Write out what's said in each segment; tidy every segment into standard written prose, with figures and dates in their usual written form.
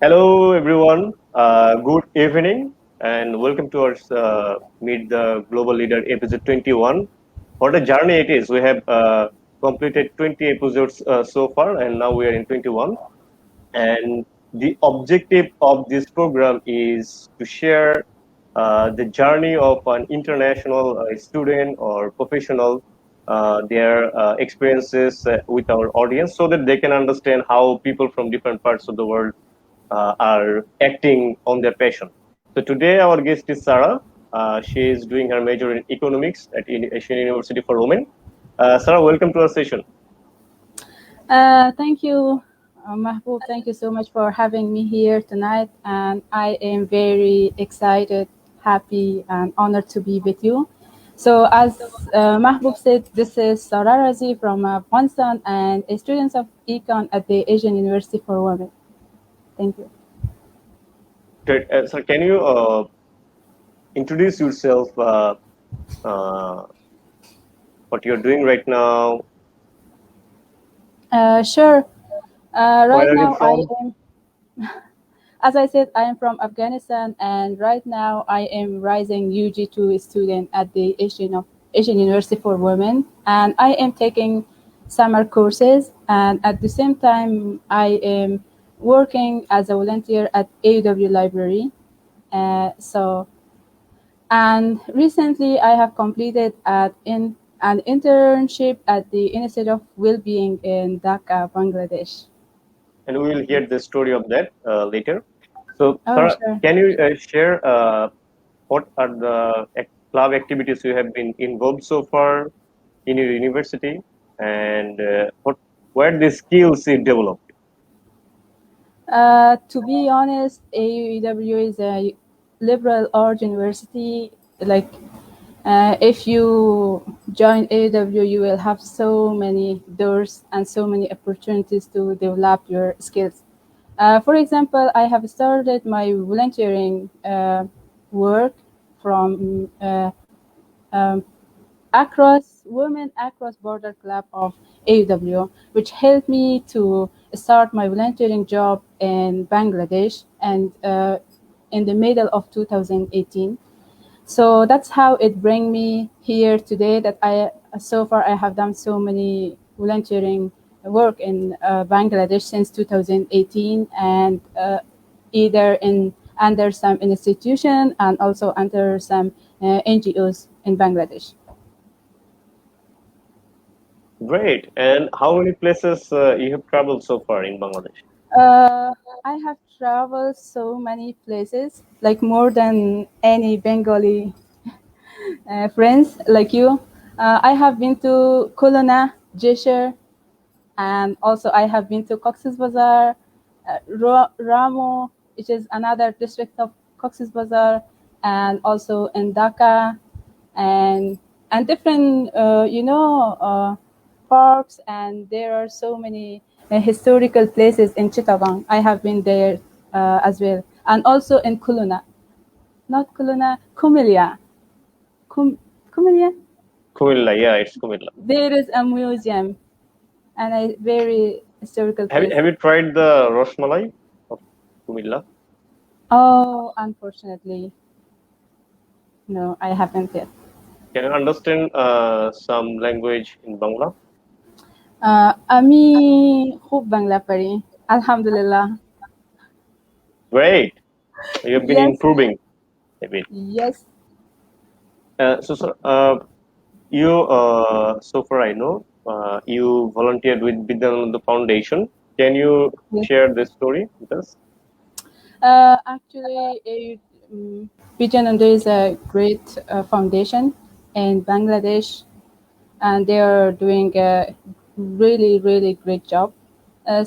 Hello, everyone. Good evening, and welcome to our Meet the Global Leader episode 21. What a journey it is! We have completed 20 episodes so far, and now we are in 21. And the objective of this program is to share the journey of an international student or professional, their experiences with our audience, so that they can understand how people from different parts of the world are acting on their passion. So today our guest is Sara. She is doing her major in economics at Asian University for Women. Sara, welcome to our session. Thank you, Mahbub. Thank you so much for having me here tonight. And I am very excited, happy, and honored to be with you. So, as Mahbub said, this is Sara Razi from Afghanistan and a student of Econ at the Asian University for Women. Thank you. Great. So can you introduce yourself, uh, what you're doing right now, Sure. where Right are you now, I from? am, as I said, I am from Afghanistan, and right now I am rising UG2 student at the Asian University for Women, and I am taking summer courses, and at the same time I am working as a volunteer at AUW Library. So, and recently I have completed an internship at the Institute of Wellbeing in Dhaka, Bangladesh. And we will hear the story of that later. So, Oh, Sara, sure. can you share what are the club activities you have been involved so far in your university, and what where the skills you developed? To be honest, AUW is a liberal arts university. Like, if you join AUW, you will have so many doors and so many opportunities to develop your skills. For example, I have started my volunteering work from um, across Women Across Border Club of AW, which helped me to start my volunteering job in Bangladesh and in the middle of 2018. So that's how it bring me here today. That I so far I have done so many volunteering work in Bangladesh since 2018, and either in under some institution and also under some NGOs in Bangladesh. Great. And how many places you have traveled so far in Bangladesh? Uh, I have traveled so many places, like more than any Bengali friends like you. I have been to Kulana, Jisher, and also I have been to Cox's Bazar, Ramo, which is another district of Cox's Bazar, and also in Dhaka, and different parks, and there are so many historical places in Chittagong. I have been there as well, and also in Kuluna, not Kuluna, Kumilia, Kum, Kumilia. Kumilla, yeah, it's Kumilla. There is a museum and a very historical place. Have you tried the Rosmalai of Kumilla? Oh, unfortunately, no, I haven't yet. Can you understand some language in Bangla? আমি খুব বাংলা পারি আলহামদুলিল্লাহ. Great. You have been Yes, improving a bit. yes. You, so far I know, you volunteered with Vidyananda Foundation. Can you Yes. share this story with us? Actually, Vijayananda is a great foundation in Bangladesh, and they are doing a really, really great job.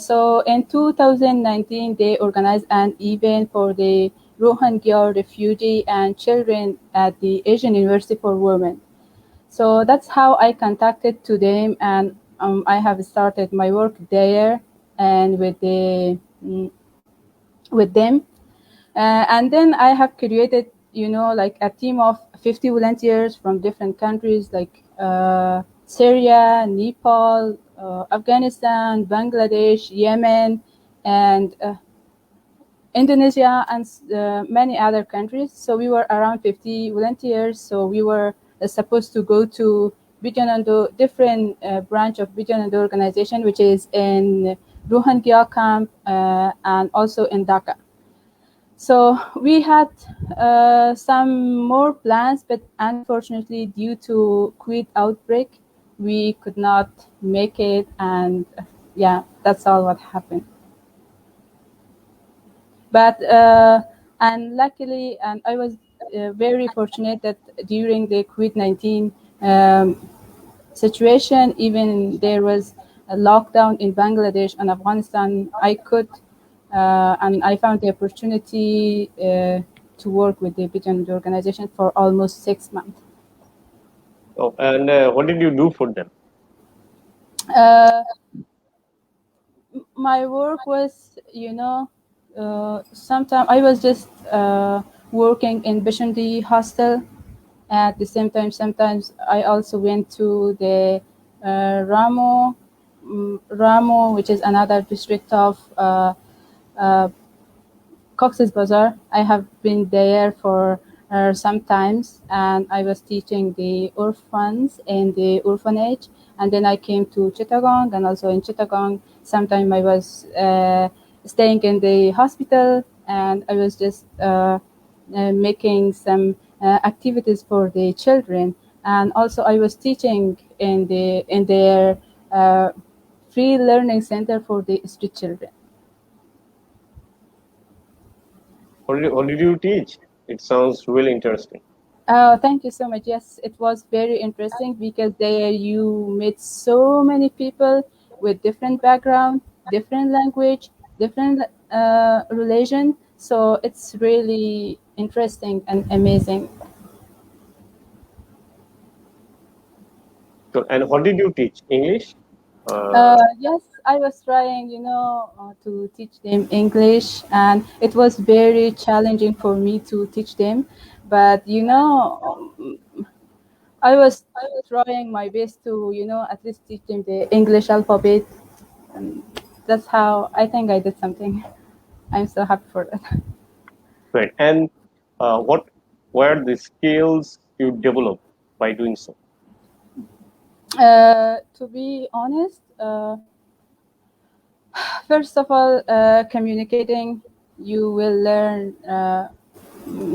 So in 2019, they organized an event for the Rohingya refugee and children at the Asian University for Women. So that's how I contacted to them, and I have started my work there and with them. And then I have created, like a team of 50 volunteers from different countries like Syria, Nepal, Afghanistan, Bangladesh, Yemen, and Indonesia, and many other countries. So we were around 50 volunteers. So we were supposed to go to Bijanando, different branch of Bijanando organization, which is in Rohingya camp and also in Dhaka. So we had some more plans, but unfortunately, due to COVID outbreak, we could not make it, and yeah, that's all what happened. But and luckily, and I was very fortunate that during the COVID-19 situation, even there was a lockdown in Bangladesh and Afghanistan, I could and I found the opportunity to work with the Bijan organization for almost 6 months. Oh, and what did you do for them? My work was, sometimes I was just working in Bishandi hostel. At the same time, sometimes I also went to the Ramo, which is another district of Cox's Bazar. I have been there for some times, and I was teaching the orphans in the orphanage. And then I came to Chittagong, and also in Chittagong, sometime I was staying in the hospital, and I was just making some activities for the children. And also I was teaching in their free learning center for the street children. What did you teach? It sounds really interesting. Thank you so much. Yes, it was very interesting because there you meet so many people with different background, different language, different religion. So it's really interesting and amazing. So, and what did you teach? English? Yes, I was trying, to teach them English, and it was very challenging for me to teach them. But I was trying my best to, at least teach them the English alphabet, and that's how I think I did something. I'm so happy for that. Great. And what were the skills you developed by doing so? To be honest, first of all, communicating. You will learn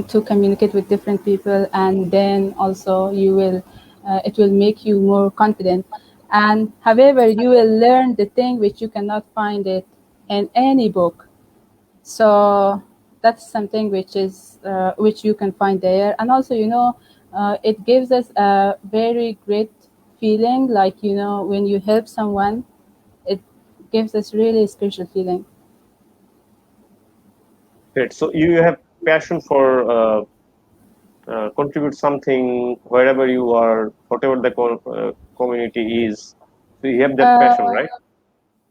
to communicate with different people, and then also it will make you more confident. And however, you will learn the thing which you cannot find it in any book. So that's something which you can find there. And also, it gives us a very great feeling, like, when you help someone, it gives us really special feeling. Great. So you have passion for contribute something wherever you are, whatever the community is. So you have that passion, right?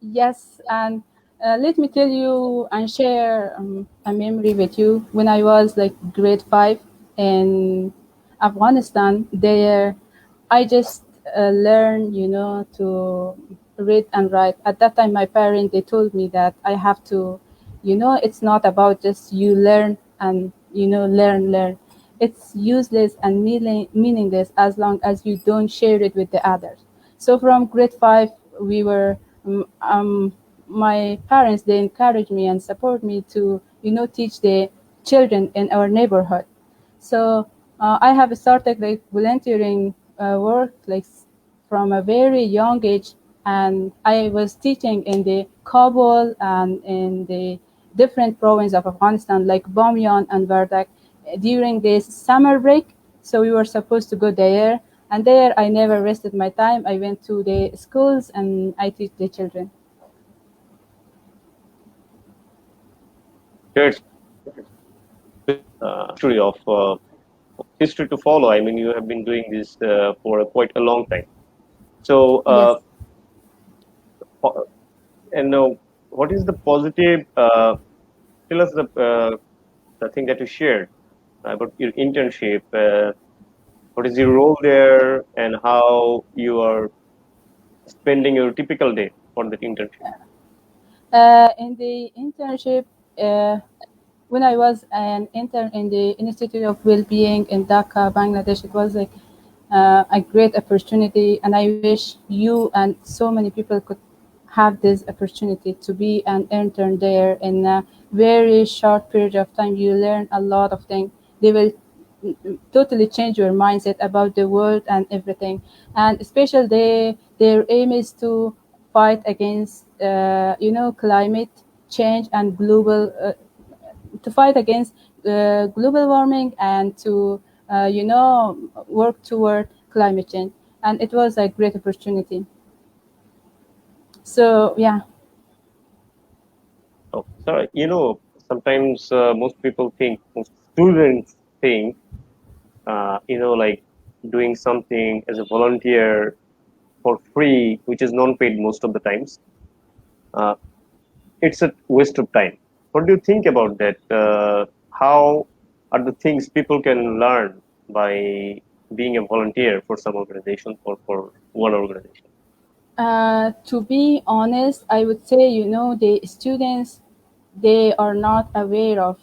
Yes, and let me tell you and share a memory with you. When I was like grade 5 in Afghanistan, there I just learned, to read and write. At that time, my parents, they told me that I have to, it's not about just you learn and, learn. It's useless and meaningless as long as you don't share it with the others. So from grade 5, we were, my parents, they encouraged me and support me to, teach the children in our neighborhood. So I have started like volunteering work like from a very young age, and I was teaching in the Kabul and in the different provinces of Afghanistan, like Bamyan and Vardak, during this summer break. So we were supposed to go there, and there I never wasted my time. I went to the schools and I teach the children. Great. History of history to follow. I mean, you have been doing this for quite a long time. So, Yes. and what is the positive? Tell us the thing that you shared about your internship. What is your role there, and how you are spending your typical day for that internship? In the internship, when I was an intern in the Institute of Wellbeing in Dhaka, Bangladesh, it was like a great opportunity, and I wish you and so many people could have this opportunity to be an intern there in a very short period of time. You learn a lot of things. They will totally change your mindset about the world and everything. And especially their aim is to fight against climate change and global to fight against global warming and to work toward climate change. And it was a great opportunity. So yeah. Oh, sorry. Sometimes most people think, most students think, like doing something as a volunteer for free, which is non-paid most of the times, uh, it's a waste of time. What do you think about that? How are the things people can learn by being a volunteer for some organization or for one organization? To be honest, I would say, the students, they are not aware of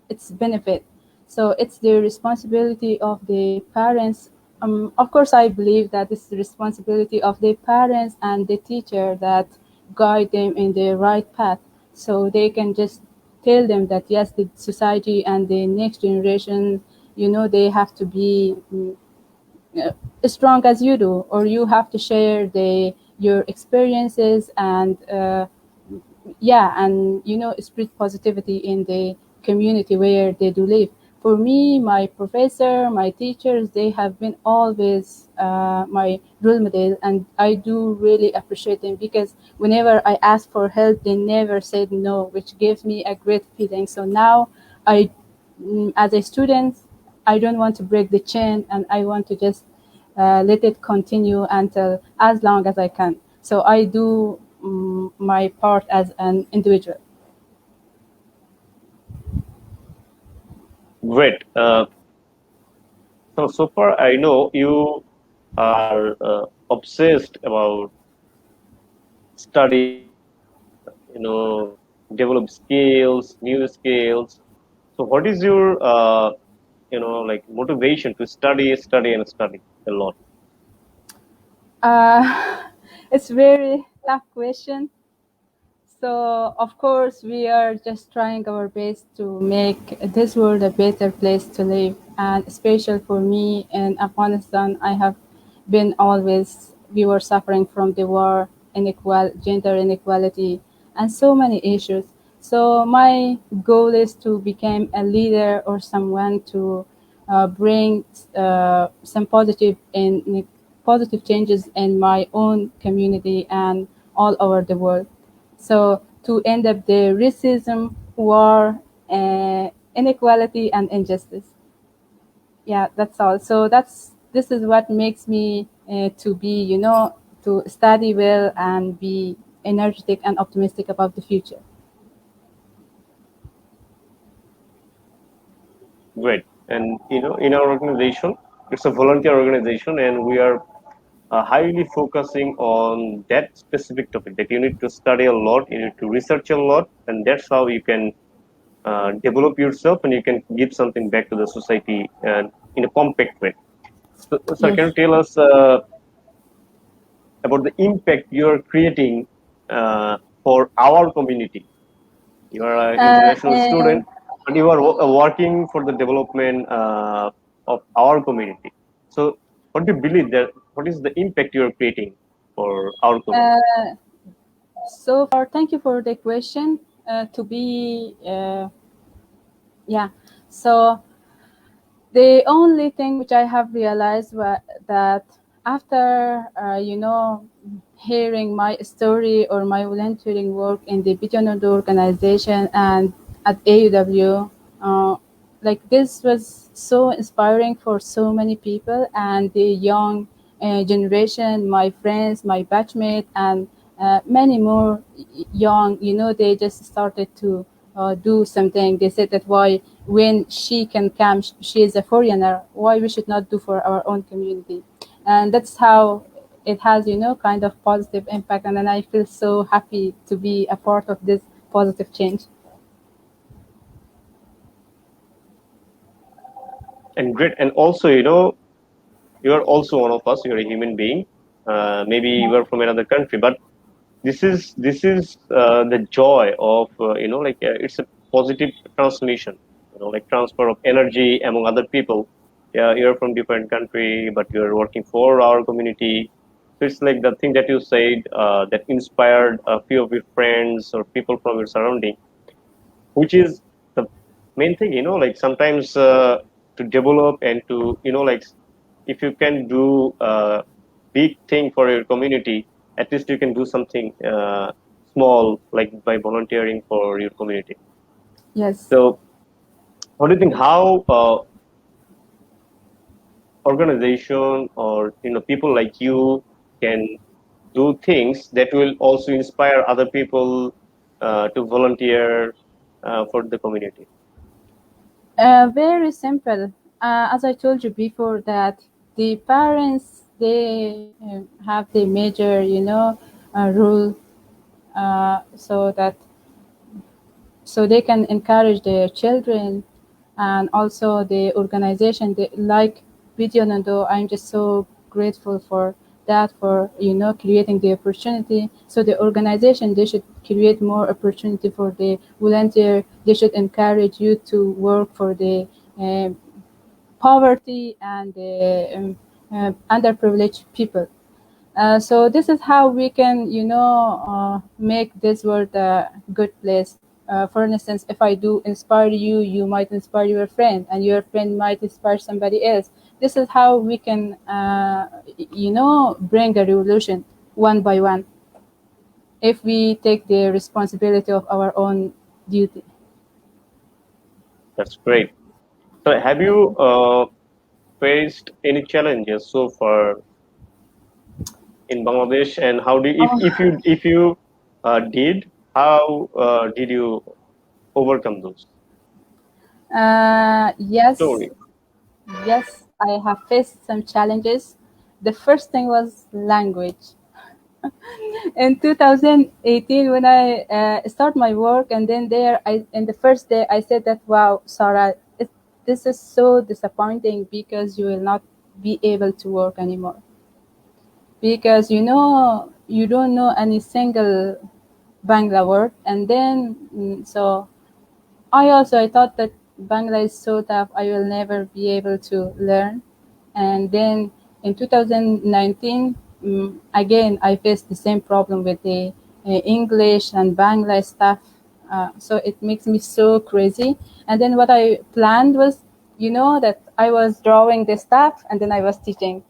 its benefit. So it's the responsibility of the parents. Of course, I believe that it's the responsibility of the parents and the teacher that guide them in the right path. So they can just tell them that yes, the society and the next generation, they have to be strong as you do, or you have to share your experiences and yeah, and spread positivity in the community where they do live. For me, my professor, my teachers, they have been always my role model, and I do really appreciate them because whenever I ask for help, they never said no, which gives me a great feeling. So now I as a student, I don't want to break the chain, and I want to just let it continue until as long as I can. So I do my part as an individual. Great. So far, I know you are obsessed about studying, develop skills, new skills. So, what is your, like motivation to study, and study a lot? Uh, it's very tough question. So, of course, we are just trying our best to make this world a better place to live. And especially for me in Afghanistan, I have been always, we were suffering from the war, gender inequality, and so many issues. So, my goal is to become a leader or someone to bring some positive changes in my own community and all over the world. So to end up the racism, war, inequality, and injustice. Yeah, that's all. So this is what makes me to be, to study well and be energetic and optimistic about the future. Great. And in our organization, it's a volunteer organization, and we are highly focusing on that specific topic. That you need to study a lot, you need to research a lot, and that's how you can develop yourself, and you can give something back to the society in a compact way. So Yes. can you tell us about the impact you are creating for our community? You are an international And student, but you are working for the development of our community. So, what do you believe that? What is the impact you are creating for our community? so far, thank you for the question. To be, yeah. So the only thing which I have realized that after, hearing my story or my volunteering work in the Beyond organization and at AUW, like this was so inspiring for so many people and the young generation, my friends, my batchmate, and many more young, they just started to do something. They said that why, when she can come, she is a foreigner, why we should not do for our own community. And that's how, it has, kind of positive impact. And then I feel so happy to be a part of this positive change. And great. And also, you're also one of us. You're a human being. Maybe you are from another country, but this is the joy of it's a positive transmission. Like transfer of energy among other people. Yeah, you're from different country, but you're working for our community. So it's like the thing that you said that inspired a few of your friends or people from your surrounding, which is the main thing. Like sometimes to develop and to like if you can do a big thing for your community, at least you can do something small, like by volunteering for your community. Yes. So what do you think, how organization or people like you can do things that will also inspire other people to volunteer for the community? Very simple. As I told you before, that the parents, they have the major, rule, so that so they can encourage their children, and also the organization, like Video Nando. I'm just so grateful for that, for creating the opportunity. So the organization, they should create more opportunity for the volunteer. They should encourage you to work for the um, poverty and the underprivileged people. So this is how we can, make this world a good place. For instance, if I do inspire you, you might inspire your friend, and your friend might inspire somebody else. This is how we can, bring a revolution one by one, if we take the responsibility of our own duty. That's great. So have you faced any challenges so far in Bangladesh, and how do you, if you did, how did you overcome those Yes, stories? yes, I have faced some challenges. The first thing was language. In 2018, when I start my work, and then in the first day, I said that, wow, Sara, this is so disappointing, because you will not be able to work anymore, because you don't know any single Bangla word. And then so I thought that Bangla is so tough, I will never be able to learn. And then in 2019, again, I faced the same problem with the English and Bangla stuff. So it makes me so crazy. And then what I planned was, that I was drawing the stuff, and then I was teaching.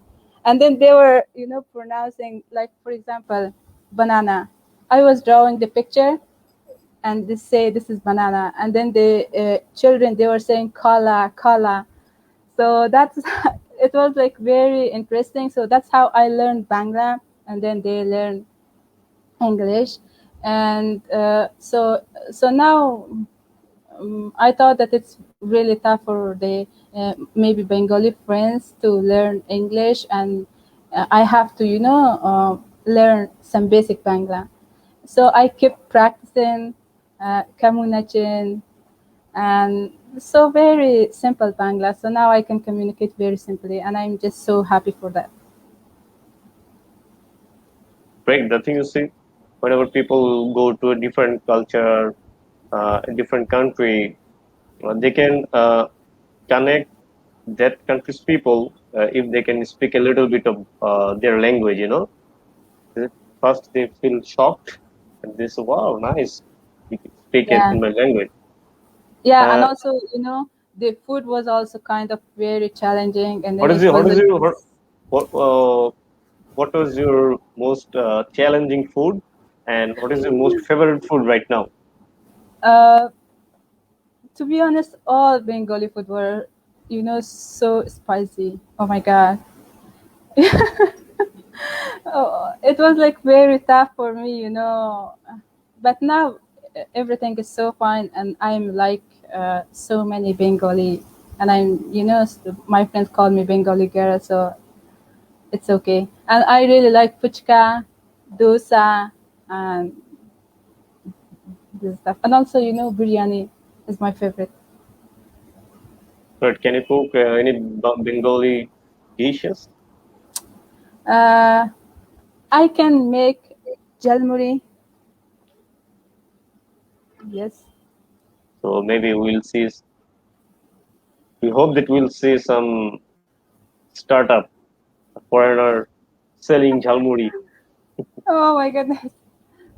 And then they were, pronouncing, like, for example, banana. I was drawing the picture, and they say this is banana, and then the children, they were saying kala kala. So that's it was like very interesting. So that's how I learned Bangla, and then they learn English. And so now, I thought that it's really tough for the maybe Bengali friends to learn English, and I have to learn some basic Bangla. So I kept practicing Kamunachin, and so very simple Bangla. So now I can communicate very simply, and I'm just so happy for that. Great. The thing you see, whenever people go to a different culture, a different country, they can connect that country's people if they can speak a little bit of their language. First they feel shocked, and they say, "Wow, nice! You can speak it Yeah, in my language." yeah, and Uh, also the food was also kind of very challenging, and then what is it your, what was is like your, this. what was your most challenging food, and what is your most favorite food right now? Uh, to be honest, all Bengali food were, so spicy. Oh my god. Oh, it was like very tough for me, but now everything is so fine, and I'm like so many Bengali, and I'm, my friends call me Bengali girl, so it's okay. And I really like puchka, dosa, and this stuff. And also, biryani is my favorite. But can you cook any Bengali dishes? Uh, I can make jalmuri. Yes. So maybe we'll see. We hope that we'll see some startup, a foreigner selling jhalmuri. Oh my goodness.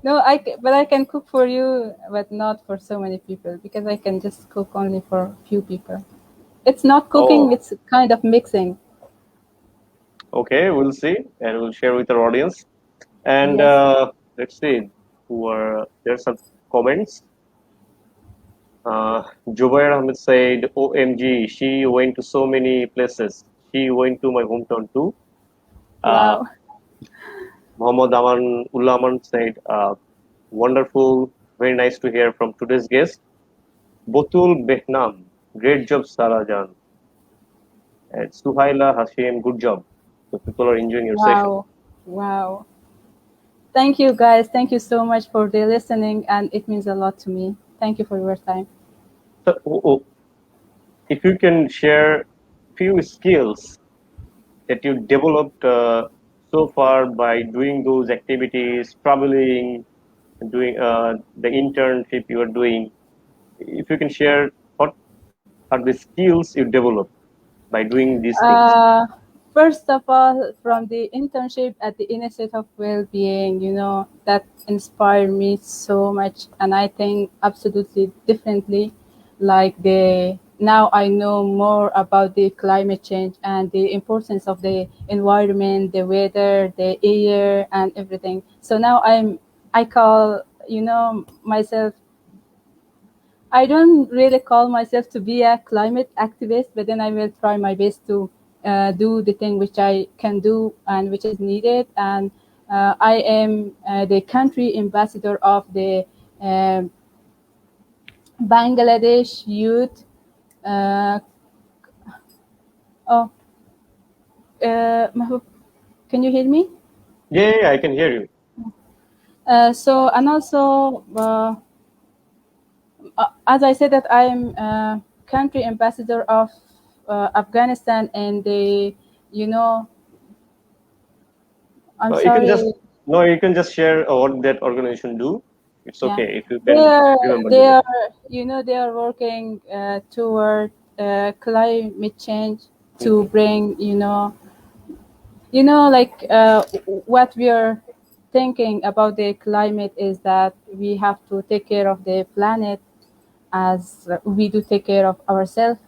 No, but I can cook for you, but not for so many people because I can just cook only for few people. It's not cooking; Oh, it's kind of mixing. okay, we'll see, and we'll share with our audience. And Yes. let's see, there's some comments. Jubair Ahmed said, "OMG, she went to so many places. She went to my hometown too." Uh, Wow. Muhammad Aman Ulaman said, "Wonderful, very nice to hear from today's guest, Botul Behnam. Great job, Sara Jan. And Suhaila Hashim, good job. So people are enjoying your session." Wow. Wow. Thank you, guys. Thank you so much for the listening, and it means a lot to me. Thank you for your time. So, if you can share few skills that you developed so far by doing those activities, traveling, doing the internship you are doing, if you can share what are the skills you developed by doing these things. Uh, First of all, from the internship at the Institute of Wellbeing, that inspired me so much, and I think absolutely differently. Like now I know more about the climate change and the importance of the environment, the weather, the air, and everything. So now I call myself. I don't really call myself to be a climate activist, but then I will try my best to do the thing which I can do and which is needed. And I am the country ambassador of the um Bangladesh Youth. Uh, oh, Mahbub, can you hear me? Yeah, yeah, I can hear you. So, and also, as I said, that I'm country ambassador of Afghanistan, and you know, I'm You can just sorry. no, you can just share what that organization do. It's Yeah, okay if you they can are remember the they name. are they are working toward climate change to Mhm. bring like what we are thinking about the climate is that we have to take care of the planet as we do take care of ourselves,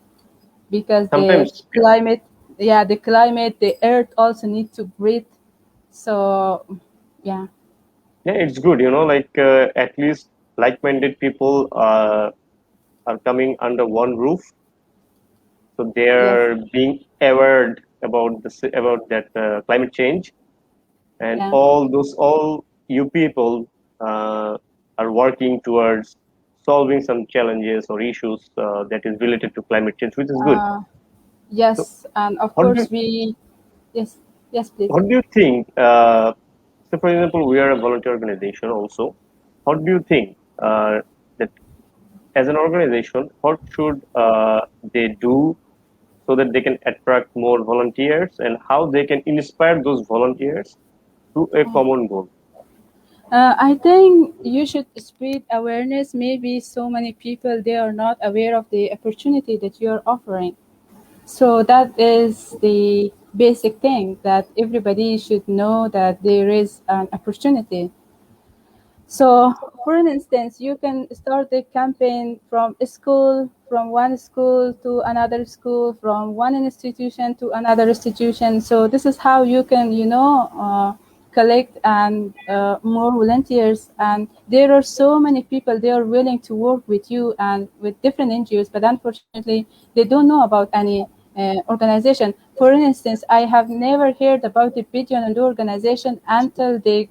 because the Sometimes, yeah, climate, yeah, the earth also needs to breathe. So yeah. yeah, it's good. Like at least like-minded people are coming under one roof, so they Yes. are being aware about about that climate change, and Yeah. all you people are working towards solving some challenges or issues that is related to climate change, which is good. uh, So, yes, and of what do course you, we. Yes. Yes, please. what do you think? So, for example, we are a volunteer organization also. How do you think that as an organization, what should they do so that they can attract more volunteers, and how they can inspire those volunteers to a common goal? I think you should spread awareness. Maybe so many people they are not aware of the opportunity that you are offering. So that is the basic thing, that everybody should know that there is an opportunity. So, for an instance, you can start the campaign from a school, from one school to another school, from one institution to another institution. So this is how you can, collect and more volunteers. And there are so many people they are willing to work with you and with different NGOs, but unfortunately, they don't know about any organization. For instance, I have never heard about the Pigeon and organization until they,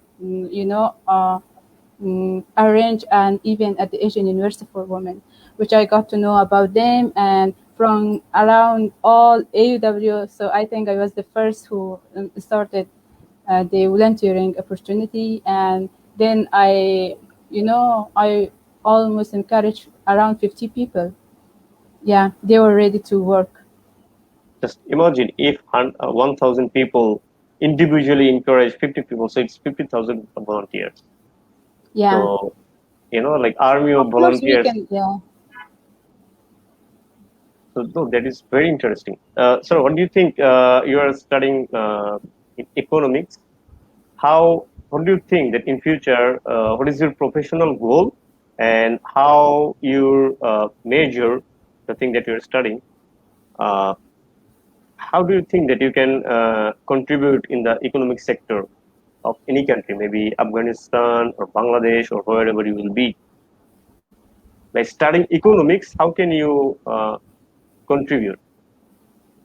arrange an event at the Asian University for Women, which I got to know about them. And from around all AUW. So I think I was the first who started the volunteering opportunity, and then I almost encouraged around 50 people. Yeah, they were ready to work. Just imagine if 1,000 people individually encourage 50 people, so it's 50,000 volunteers. Yeah, So, like army of of course we volunteers. can. Yeah. So no, that is very interesting. So what do you think? You are studying economics. What do you think that in future, what is your professional goal, and how you measure the thing that you're studying? Uh, how do you think that you can contribute in the economic sector of any country, maybe Afghanistan or Bangladesh or wherever you will be? By studying economics, how can you contribute?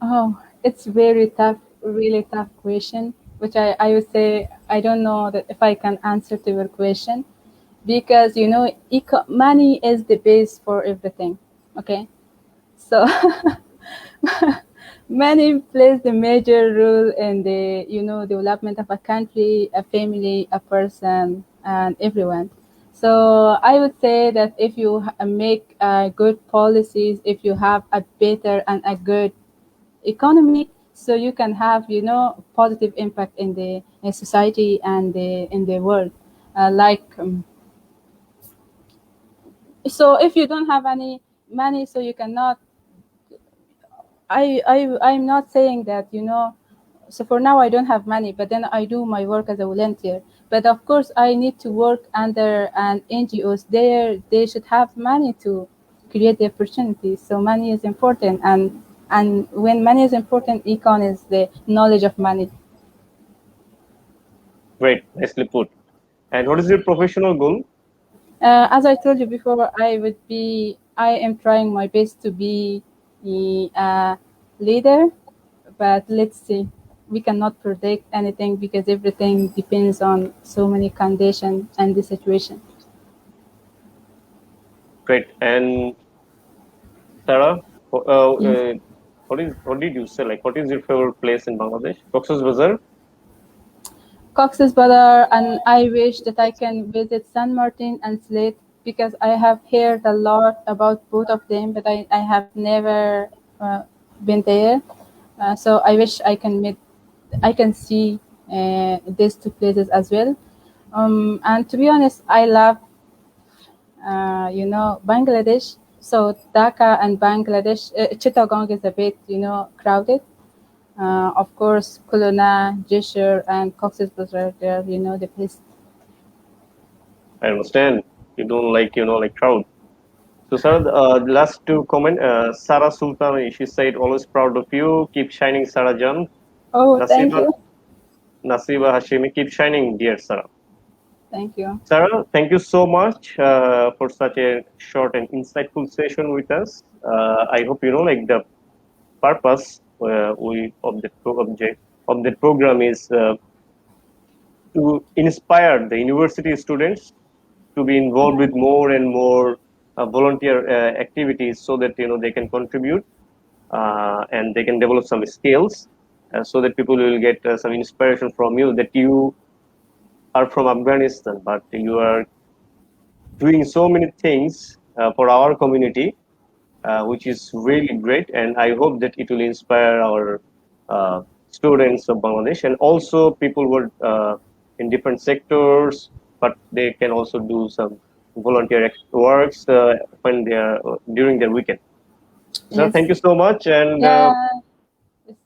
Oh, it's very tough, really tough question, which I would say I don't know that if I can answer to your question, because money is the base for everything. Okay, so money plays the major role in the development of a country, a family, a person, and everyone. So I would say that if you make good policies, if you have a better and a good economy, so you can have positive impact in the society and in the world. Like so if you don't have any money, so you cannot. I'm not saying that so for now I don't have money, but then I do my work as a volunteer. But of course I need to work under an NGOs. They should have money to create the opportunities. So money is important, and when money is important, econ is the knowledge of money. Great, nicely put. And what is your professional goal? As I told you before, I am trying my best to be a leader, but let's see. We cannot predict anything because everything depends on so many conditions and the situation. Great. And Sarah, Yes. what did you say? Like, what is your favorite place in Bangladesh? Cox's Bazar. Cox's Bazar, and I wish that I can visit San Martin and Slate because I have heard a lot about both of them, but I have never been there. So I wish I can see these two places as well. And to be honest, I love, Bangladesh. So Dhaka and Bangladesh, Chittagong is a bit, crowded. Of course, Kuluna, Jishur, and Cox's Bazar, they're, the place. I understand you don't like, like crowd. So, Sarah, the last two comment. Sara Sultan, she said, always proud of you. Keep shining, Sarah Jan. Oh, thank Nasiba, you. Nasiba Hashimi, keep shining, dear Sarah. Thank you. Sarah, thank you so much for such a short and insightful session with us. I hope like the purpose we of the program is to inspire the university students to be involved with more and more volunteer activities, so that they can contribute and they can develop some skills, so that people will get some inspiration from you, that you are from Afghanistan, but you are doing so many things for our community, which is really great. And I hope that it will inspire our students of Bangladesh, and also people who are in different sectors, but they can also do some volunteer works when they are during their weekend. So thank Yes. you so much. And Yeah. Yes.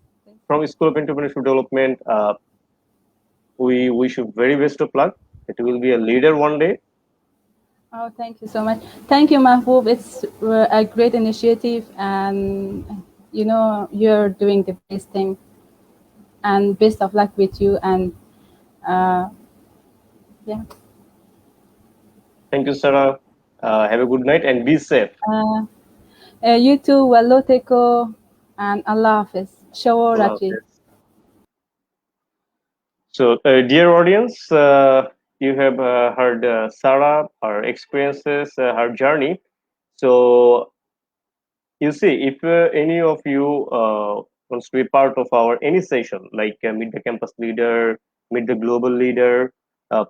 from School of Entrepreneurship Development, we wish you very best of luck. It will be a leader one day. Oh, thank you so much. Thank you, Mahbub. It's a great initiative, and you're doing the best thing. And best of luck with you. And uh, yeah, Thank you, Sarah. Have a good night and be safe. uh, you too. Wallo teko, and Allah Hafiz. Shawo Allah Raji. Hafiz. So, dear audience, you have heard Sarah, her experiences, her journey. So, You see, if any of you wants to be part of our any session, like meet the campus leader, meet the global leader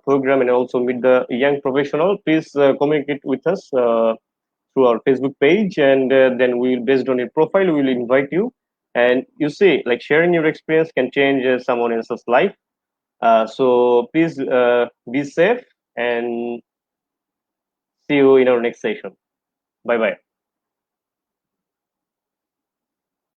program, and also meet the young professional, please communicate with us through our Facebook page, and then we will, based on your profile, we will invite you. And you see, like sharing your experience can change someone else's life. So please be safe and see you in our next session. Bye bye.